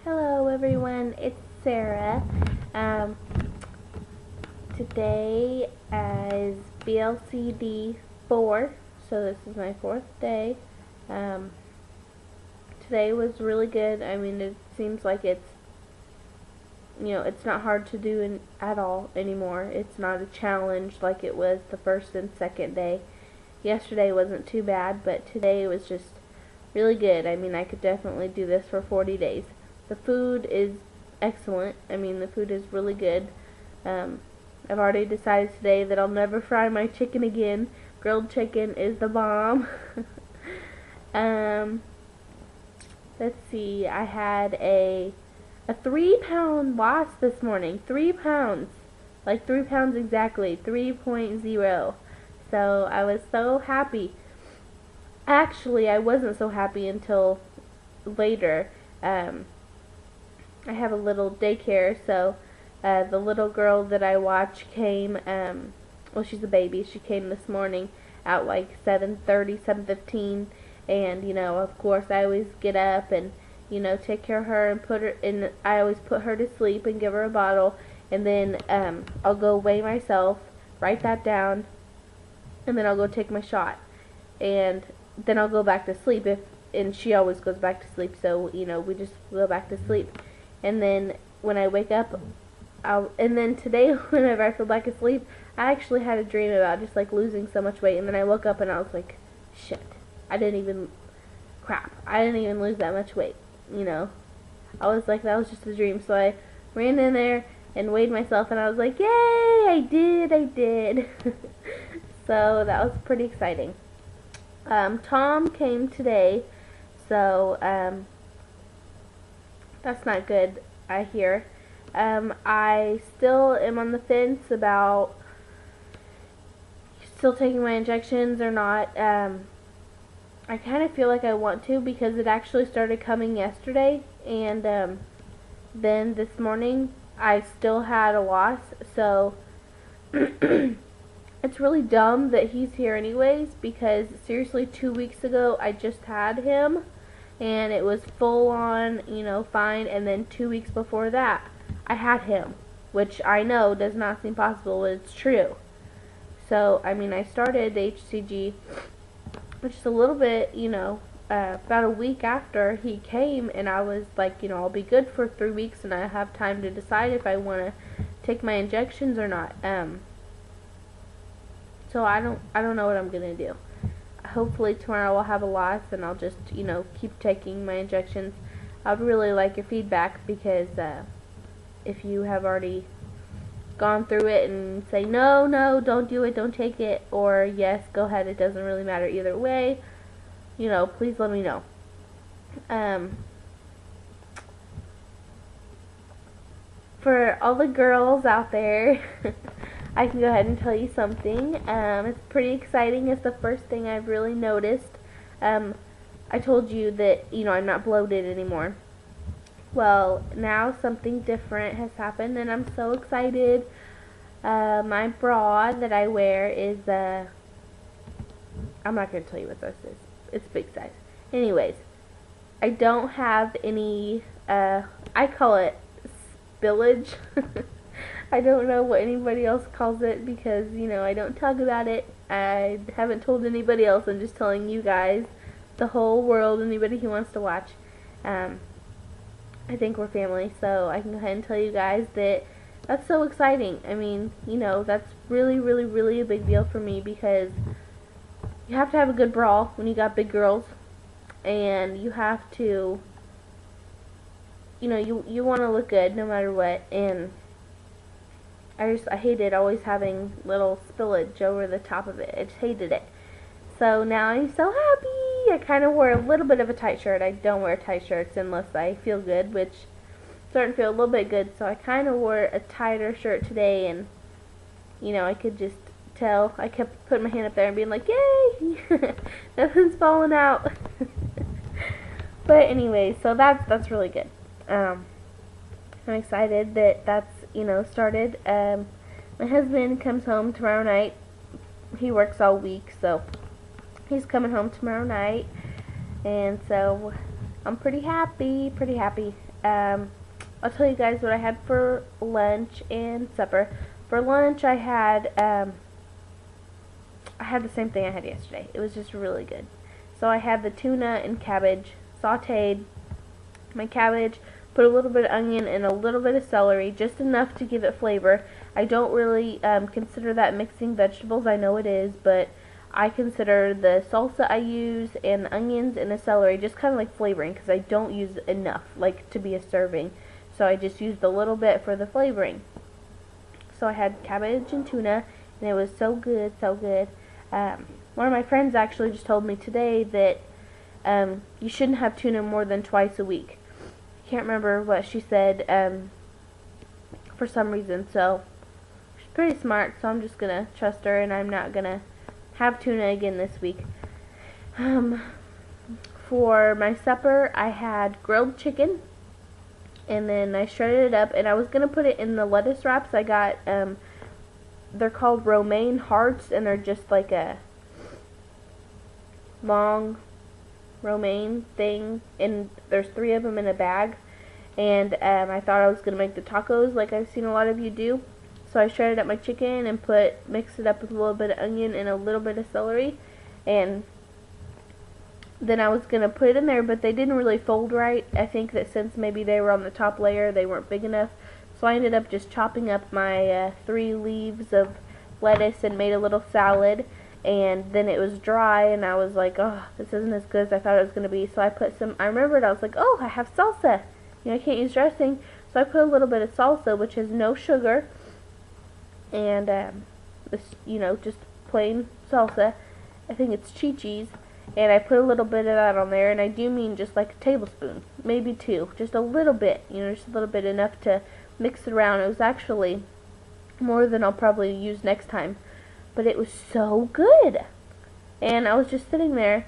Hello everyone, it's Sarah. Today is VLCD 4, so this is my 4th day. Today was really good. I mean, it seems like it's not hard to do at all anymore. It's not a challenge like it was the first and second day. Yesterday wasn't too bad, but today was just really good. I mean, I could definitely do this for 40 days. The food is excellent. I mean, the food is really good. I've already decided today that I'll never fry my chicken again. Grilled chicken is the bomb. Let's see. I had a 3-pound loss this morning. 3 pounds. Like 3 pounds exactly. 3.0. So I was so happy. Actually, I wasn't so happy until later. I have a little daycare, so the little girl that I watch came, well, she's a baby. She came this morning at like 7:30, 7:15, and, of course, I always get up and, take care of her and put her in. I always put her to sleep and give her a bottle, and then I'll go weigh myself, write that down, and then I'll go take my shot, and then I'll go back to sleep, and she always goes back to sleep, so, we just go back to sleep. And then when I wake up, and then today, whenever I feel back asleep, I actually had a dream about just like losing so much weight, and then I woke up and I was like, shit, I didn't even lose that much weight, I was like, that was just a dream. So I ran in there and weighed myself, and I was like, yay, I did. So that was pretty exciting. Tom came today, so that's not good, I hear. I still am on the fence about still taking my injections or not. I kind of feel like I want to, because it actually started coming yesterday, and then this morning I still had a loss, so it's really dumb that he's here anyways, because seriously 2 weeks ago I just had him and it was full on, fine, and then 2 weeks before that I had him, which I know does not seem possible, but it's true. So, I mean, I started the HCG just a little bit, about a week after he came, and I was like, I'll be good for 3 weeks and I have time to decide if I want to take my injections or not. So I don't know what I'm gonna do. Hopefully tomorrow I'll have a loss and I'll just, keep taking my injections. I'd really like your feedback, because if you have already gone through it and say, no, don't do it, don't take it, or yes, go ahead, it doesn't really matter either way, please let me know. For all the girls out there, I can go ahead and tell you something. It's pretty exciting. It's the first thing I've really noticed. I told you that, I'm not bloated anymore. Well, now something different has happened, and I'm so excited. My bra that I wear is, I'm not going to tell you what this is. It's big size. Anyways, I don't have any, I call it spillage. I don't know what anybody else calls it, because, I don't talk about it. I haven't told anybody else. I'm just telling you guys, the whole world, anybody who wants to watch. I think we're family, so I can go ahead and tell you guys that that's so exciting. I mean, that's really, really, really a big deal for me, because you have to have a good bra when you got big girls, and you have to, you want to look good no matter what, and I hated always having little spillage over the top of it. I just hated it. So now I'm so happy. I kind of wear a little bit of a tight shirt. I don't wear tight shirts unless I feel good, which I'm starting to feel a little bit good. So I kind of wore a tighter shirt today, and I could just tell. I kept putting my hand up there and being like, yay, nothing's falling out. But anyway, so that's really good. I'm excited that that's started. My husband comes home tomorrow night. He works all week, so he's coming home tomorrow night, and so I'm pretty happy, pretty happy. I'll tell you guys what I had for lunch and supper. For lunch, I had the same thing I had yesterday. It was just really good. So I had the tuna and cabbage, sauteed my cabbage, put a little bit of onion and a little bit of celery, just enough to give it flavor. I don't really consider that mixing vegetables. I know it is, but I consider the salsa I use and the onions and the celery just kind of like flavoring, because I don't use enough like to be a serving. So I just used a little bit for the flavoring. So I had cabbage and tuna, and it was so good, so good. One of my friends actually just told me today that you shouldn't have tuna more than twice a week. I can't remember what she said for some reason, so she's pretty smart, so I'm just going to trust her, and I'm not going to have tuna again this week. For my supper, I had grilled chicken, and then I shredded it up, and I was going to put it in the lettuce wraps. I got, they're called romaine hearts, and they're just like a long romaine thing, and there's 3 of them in a bag. And I thought I was going to make the tacos like I've seen a lot of you do. So I shredded up my chicken and mixed it up with a little bit of onion and a little bit of celery, and then I was going to put it in there, but they didn't really fold right. I think that since maybe they were on the top layer, they weren't big enough. So I ended up just chopping up my 3 leaves of lettuce and made a little salad, and then it was dry, and I was like, oh, this isn't as good as I thought it was going to be. So I put some, I remembered, I was like, oh, I have salsa. You know, I can't use dressing. So I put a little bit of salsa, which has no sugar, and this, you know, just plain salsa. I think it's chi-cheese, and I put a little bit of that on there, and I do mean just like a tablespoon, maybe 2, just a little bit, you know, just a little bit, enough to mix it around. It was actually more than I'll probably use next time, but it was so good. And I was just sitting there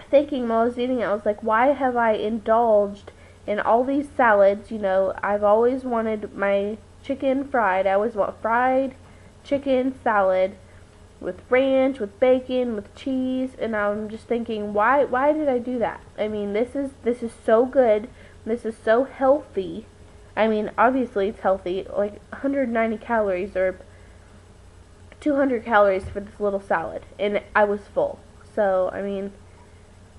thinking while I was eating it, I was like, why have I indulged in all these salads? You know, I've always wanted my chicken fried. I always want fried chicken salad with ranch, with bacon, with cheese, and I'm just thinking, why did I do that? I mean, this is so good. This is so healthy. I mean, obviously it's healthy, like 190 calories or 200 calories for this little salad, and I was full. So, I mean,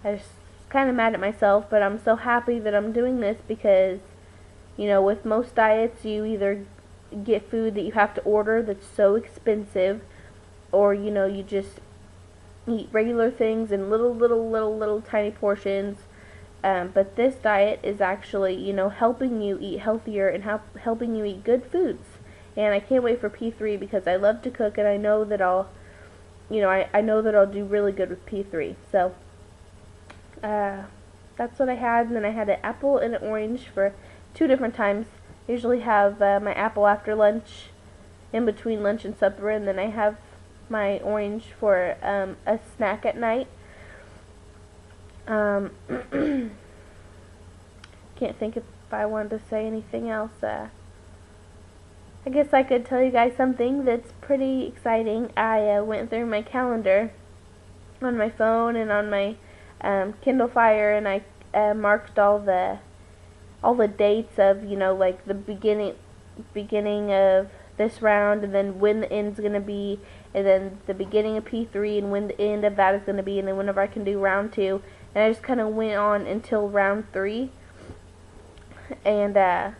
I was kind of mad at myself, but I'm so happy that I'm doing this, because, you know, with most diets, you either get food that you have to order that's so expensive, or, you know, you just eat regular things in little tiny portions. But this diet is actually, you know, helping you eat healthier and helping you eat good foods. And I can't wait for P3, because I love to cook, and I know that I'll, you know, I know that I'll do really good with P3. So, that's what I had. And then I had an apple and an orange for 2 different times. I usually have my apple after lunch, in between lunch and supper, and then I have my orange for a snack at night. Can't think if I wanted to say anything else. I guess I could tell you guys something that's pretty exciting. I went through my calendar on my phone and on my Kindle Fire, and I marked all the dates of, you know, like the beginning of this round, and then when the end's going to be, and then the beginning of P3 and when the end of that is going to be, and then whenever I can do round 2. And I just kind of went on until round 3. And then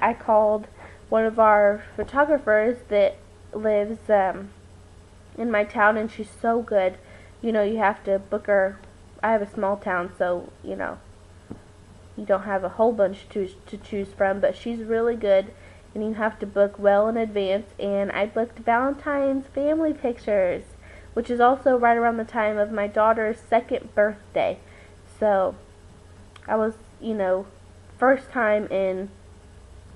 I called one of our photographers that lives in my town, and she's so good. You know, you have to book her. I have a small town, so, you know, you don't have a whole bunch to choose from, but she's really good, and you have to book well in advance. And I booked Valentine's family pictures, which is also right around the time of my daughter's 2nd birthday. So I was, you know, first time in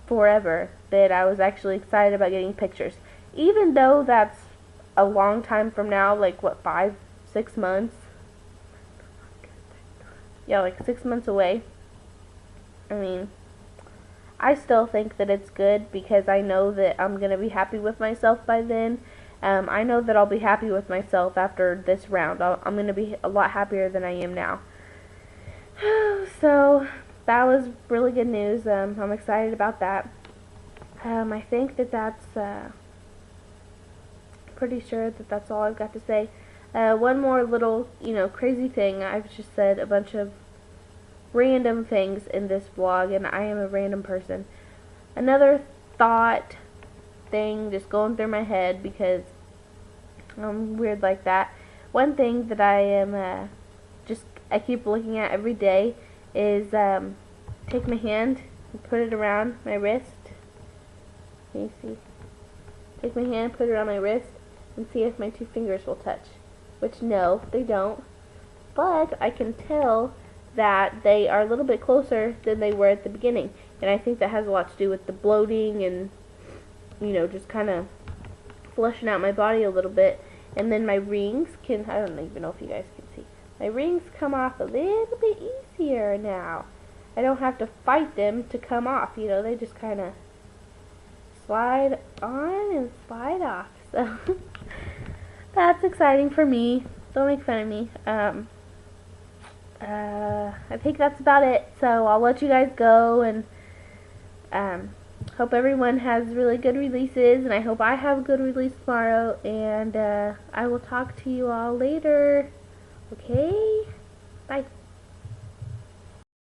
forever that I was actually excited about getting pictures. Even though that's a long time from now, like what, 5-6 months? Yeah, like 6 months away. I mean, I still think that it's good, because I know that I'm going to be happy with myself by then. I know that I'll be happy with myself after this round. I'm going to be a lot happier than I am now. So that was really good news. I'm excited about that. I think that's pretty sure that that's all I've got to say. One more little, crazy thing. I've just said a bunch of random things in this vlog, and I am a random person. Another thought thing just going through my head because I'm weird like that. One thing that I am I keep looking at every day is take my hand and put it around my wrist. Let me see. Take my hand, put it around my wrist, and see if my two fingers will touch. Which, no, they don't. But I can tell that they are a little bit closer than they were at the beginning. And I think that has a lot to do with the bloating and, just kind of flushing out my body a little bit. And then my rings can, I don't even know if you guys can see, my rings come off a little bit easier now. I don't have to fight them to come off, they just kind of slide on and slide off. So that's exciting for me. Don't make fun of me. I think that's about it. So I'll let you guys go, and hope everyone has really good releases, and I hope I have a good release tomorrow, and I will talk to you all later. Okay? Bye.